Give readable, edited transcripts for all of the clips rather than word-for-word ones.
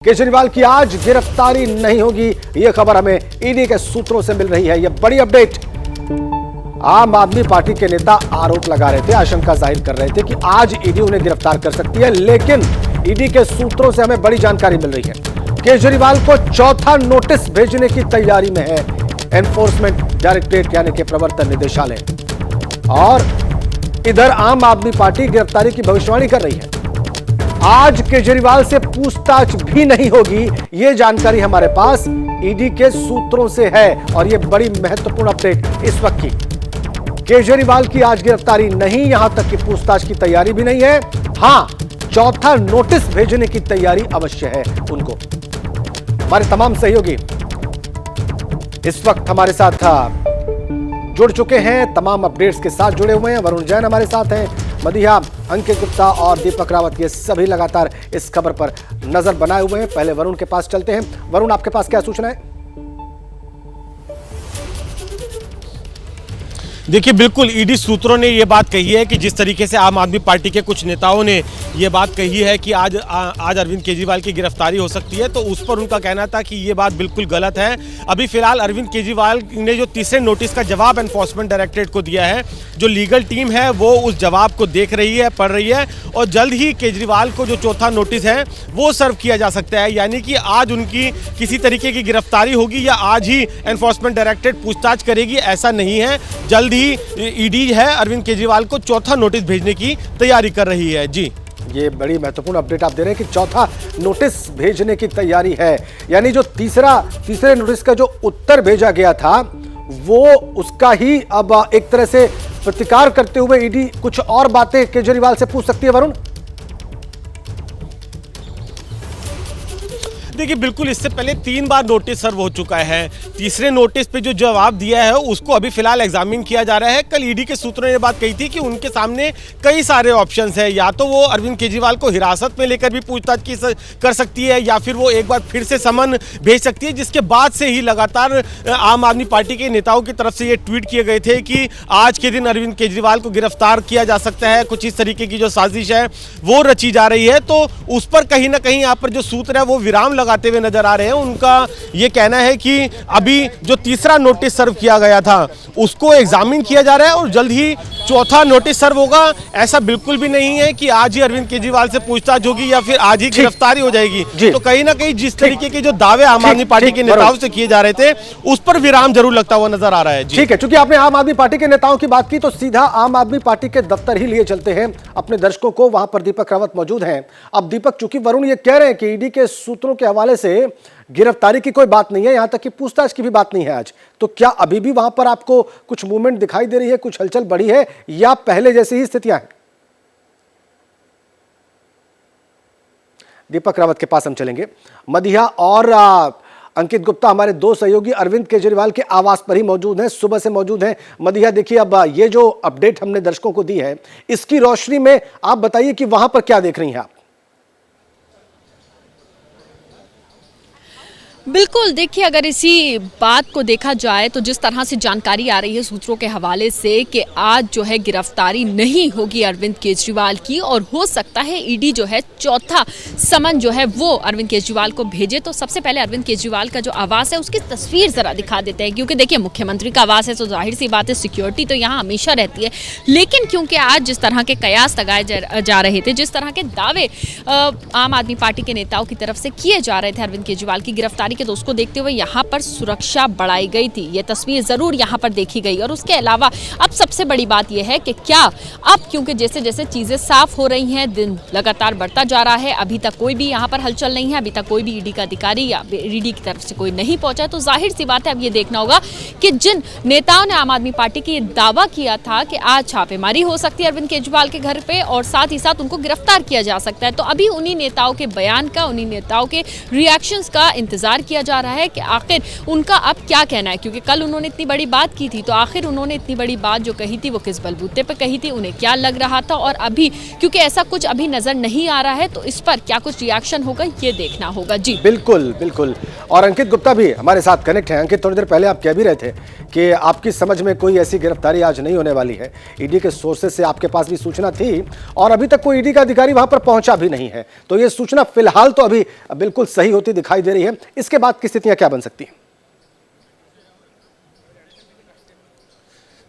केजरीवाल की आज गिरफ्तारी नहीं होगी, यह खबर हमें ईडी के सूत्रों से मिल रही है। यह बड़ी अपडेट। आम आदमी पार्टी के नेता आरोप लगा रहे थे, आशंका जाहिर कर रहे थे कि आज ईडी उन्हें गिरफ्तार कर सकती है, लेकिन ईडी के सूत्रों से हमें बड़ी जानकारी मिल रही है। केजरीवाल को चौथा नोटिस भेजने की तैयारी में है एनफोर्समेंट डायरेक्टरेट यानी कि प्रवर्तन निदेशालय। और इधर आम आदमी पार्टी गिरफ्तारी की भविष्यवाणी कर रही है। आज केजरीवाल से पूछताछ भी नहीं होगी, यह जानकारी हमारे पास ईडी के सूत्रों से है और यह बड़ी महत्वपूर्ण अपडेट इस वक्त की। केजरीवाल की आज गिरफ्तारी नहीं, यहां तक कि पूछताछ की तैयारी भी नहीं है। हां, चौथा नोटिस भेजने की तैयारी अवश्य है उनको। हमारे तमाम सहयोगी इस वक्त हमारे साथ जुड़ चुके हैं, तमाम अपडेट्स के साथ जुड़े हुए हैं। वरुण जैन हमारे साथ हैं, मदिहा, अंकित गुप्ता और दीपक रावत, ये सभी लगातार इस खबर पर नजर बनाए हुए हैं। पहले वरुण के पास चलते हैं। वरुण, आपके पास क्या सूचना है? देखिए, बिल्कुल ईडी सूत्रों ने ये बात कही है कि जिस तरीके से आम आदमी पार्टी के कुछ नेताओं ने ये बात कही है कि आज अरविंद केजरीवाल की गिरफ्तारी हो सकती है, तो उस पर उनका कहना था कि ये बात बिल्कुल गलत है। अभी फिलहाल अरविंद केजरीवाल ने जो तीसरे नोटिस का जवाब एनफोर्समेंट डायरेक्टरेट को दिया है, जो लीगल टीम है वो उस जवाब को देख रही है, पढ़ रही है और जल्द ही केजरीवाल को जो चौथा नोटिस है वो सर्व किया जा सकता है। यानी कि आज उनकी किसी तरीके की गिरफ्तारी होगी या आज ही एनफोर्समेंट डायरेक्टरेट पूछताछ करेगी, ऐसा नहीं है। जल्द ईडी है अरविंद केजरीवाल को चौथा नोटिस भेजने की तैयारी कर रही है। जी, ये बड़ी महत्वपूर्ण अपडेट आप दे रहे हैं कि चौथा नोटिस भेजने की तैयारी है। यानी जो तीसरे नोटिस का जो उत्तर भेजा गया था वो उसका ही अब एक तरह से प्रतिकार करते हुए ईडी कुछ और बातें केजरीवाल से पूछ सकती है। वरुण, देखिए, बिल्कुल इससे पहले 3 बार नोटिस सर्व हो चुका है। तीसरे नोटिस पे जो जवाब दिया है उसको अभी फिलहाल एग्जामिन किया जा रहा है। कल ईडी के सूत्रों ने बात कही थी कि उनके सामने कई सारे ऑप्शंस हैं, या तो वो अरविंद केजरीवाल को हिरासत में लेकर भी पूछताछ कर सकती है या फिर वो एक बार फिर से समन भेज सकती है, जिसके बाद से ही लगातार आम आदमी पार्टी के नेताओं की तरफ से ये ट्वीट किए गए थे कि आज के दिन अरविंद केजरीवाल को गिरफ्तार किया जा सकता है। कुछ इस तरीके की जो साजिश है वो रची जा रही है, तो उस पर कहीं ना कहीं यहाँ पर जो सूत्र है वो विराम लगाते हुए नजर आ रहे हैं। उनका ये कहना है कि अभी जो तीसरा नोटिस सर्व किया गया था उसको एग्जामिन किया जा रहा है और जल्द ही चौथा नोटिस सर्व होगा। ऐसा बिल्कुल भी नहीं है कि आज ही अरविंद केजरीवाल से पूछताछ होगी या फिर आज ही गिरफ्तारी हो जाएगी। तो कहीं ना कहीं जिस तरीके के जो दावे आम आदमी पार्टी के नेताओं से किए जा रहे थे उस पर विराम जरूर लगता हुआ नजर आ रहा है। ठीक है, चूंकि आपने आम आदमी पार्टी के नेताओं की बात की तो सीधा आम आदमी पार्टी के दफ्तर ही लिए चलते हैं अपने दर्शकों को। वहां पर दीपक रावत मौजूद हैं। अब दीपक, चूंकि वरुण ये कह रहे हैं कि ईडी के सूत्रों के हवाले से गिरफ्तारी की कोई बात नहीं है, यहां तक कि पूछताछ की भी बात नहीं है आज, तो क्या अभी भी वहां पर आपको कुछ मूवमेंट दिखाई दे रही है, कुछ हलचल बढ़ी है या पहले जैसी ही स्थितियां हैं? दीपक रावत के पास हम चलेंगे। मदिहा और अंकित गुप्ता हमारे दो सहयोगी अरविंद केजरीवाल के आवास पर ही मौजूद हैं, सुबह से मौजूद हैं। मदिहा, देखिए, अब ये जो अपडेट हमने दर्शकों को दी है इसकी रोशनी में आप बताइए कि वहां पर क्या देख रही हैं आप? बिल्कुल, देखिए, अगर इसी बात को देखा जाए तो जिस तरह से जानकारी आ रही है सूत्रों के हवाले से कि आज जो है गिरफ्तारी नहीं होगी अरविंद केजरीवाल की और हो सकता है ईडी जो है चौथा समन जो है वो अरविंद केजरीवाल को भेजे। तो सबसे पहले अरविंद केजरीवाल का जो आवास है उसकी तस्वीर जरा दिखा देते हैं, क्योंकि देखिए मुख्यमंत्री का आवास है तो जाहिर सी बात है सिक्योरिटी तो यहाँ हमेशा रहती है। लेकिन क्योंकि आज जिस तरह के कयास लगाए जा रहे थे, जिस तरह के दावे आम आदमी पार्टी के नेताओं की तरफ से किए जा रहे थे अरविंद केजरीवाल की गिरफ्तारी तो उसको देखते हुए यहाँ पर सुरक्षा बढ़ाई गई थी। ये तस्वीर जरूर यहाँ पर देखी गई। और उसके अलावा अब सबसे बड़ी बात यह है कि क्या अब क्योंकि जैसे जैसे चीजें साफ हो रही हैं, दिन लगातार बढ़ता जा रहा है, अभी तक कोई भी यहाँ पर हलचल नहीं है, अभी तक कोई भी ईडी का अधिकारी या ईडी की तरफ से कोई नहीं पहुंचा है, तो जाहिर सी बात है अब ये देखना होगा कि जिन नेताओं ने आम आदमी पार्टी की दावा किया था कि आज छापेमारी हो सकती है अरविंद केजरीवाल के घर पे और साथ ही साथ उनको गिरफ्तार किया जा सकता है, तो अभी उन्हीं नेताओं के बयान का, उन्हीं नेताओं के रिएक्शंस का इंतजार इंतजार किया जा रहा है कि आखिर उनका अब क्या कहना है, क्योंकि कल उन्होंने इतनी बड़ी बात की थी, तो आखिर उन्होंने इतनी बड़ी बात जो कही थी वो किस बलबूते पे कही थी, उन्हें क्या लग रहा था, और अभी क्योंकि ऐसा कुछ अभी नजर नहीं आ रहा है तो इस पर क्या कुछ रिएक्शन होगा ये देखना होगा। जी बिल्कुल बिल्कुल। और अंकित गुप्ता भी हमारे साथ कनेक्ट है। अंकित, थोड़ी देर पहले आप कह भी रहे थे कि आपकी समझ में कोई ऐसी गिरफ्तारी आज नहीं होने वाली है। ईडी के सोर्सेज से आपके पास भी सूचना थी और अभी तक कोई ईडी का अधिकारी वहां पर पहुंचा भी नहीं है, तो ये सूचना फिलहाल तो अभी बिल्कुल सही होती दिखाई दे रही है। इसके बाद की स्थितियां क्या बन सकती हैं?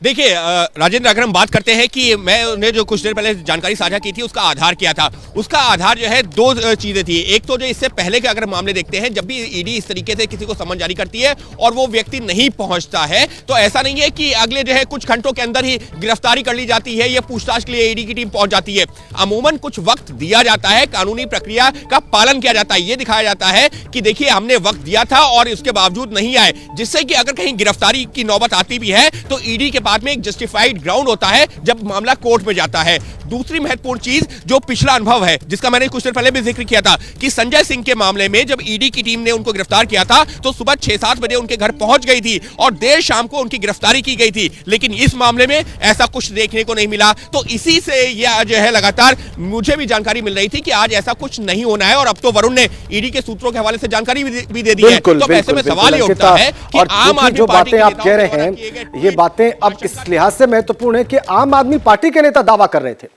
देखिए राजेंद्र, अगर हम बात करते हैं कि मैंने जो कुछ देर पहले जानकारी साझा की थी उसका आधार क्या था, उसका आधार जो है दो चीजें थी। एक तो जो इससे पहले के अगर मामले देखते हैं, जब भी ईडी इस तरीके से किसी को समन जारी करती है और वो व्यक्ति नहीं पहुंचता है, तो ऐसा नहीं है कि अगले जो है कुछ घंटों के अंदर ही गिरफ्तारी कर ली जाती है या पूछताछ के लिए ईडी की टीम पहुंच जाती है। अमूमन कुछ वक्त दिया जाता है, कानूनी प्रक्रिया का पालन किया जाता है, ये दिखाया जाता है कि देखिए हमने वक्त दिया था और उसके बावजूद नहीं आए, जिससे कि अगर कहीं गिरफ्तारी की नौबत आती भी है तो ईडी के बाद में एक जस्टिफाइड ग्राउंड होता है जब मामला कोर्ट में जाता है। दूसरी महत्वपूर्ण चीज जो पिछला अनुभव है, जिसका मैंने कुछ देर पहले भी जिक्र किया था कि संजय सिंह के मामले में जब ईडी की टीम ने उनको गिरफ्तार किया था तो सुबह 6-7 बजे उनके घर पहुंच गई थी और देर शाम को उनकी गिरफ्तारी की गई थी, लेकिन इस मामले में ऐसा कुछ देखने को नहीं मिला। तो इसी से यह जो है लगातार मुझे भी जानकारी मिल रही थी कि आज ऐसा कुछ नहीं होना है, और अब तो वरुण ने ईडी के सूत्रों के हवाले से जानकारी भी दे दी है। तो ऐसे में सवाल ये उठता है कि आम आदमी जो बातें आप कह रहे हैं, ये बातें अब इस लिहाज से महत्वपूर्ण है कि आम आदमी पार्टी के नेता दावा कर रहे थे।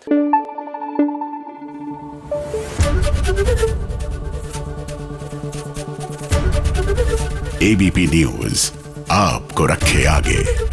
एबीपी न्यूज आपको रखे आगे।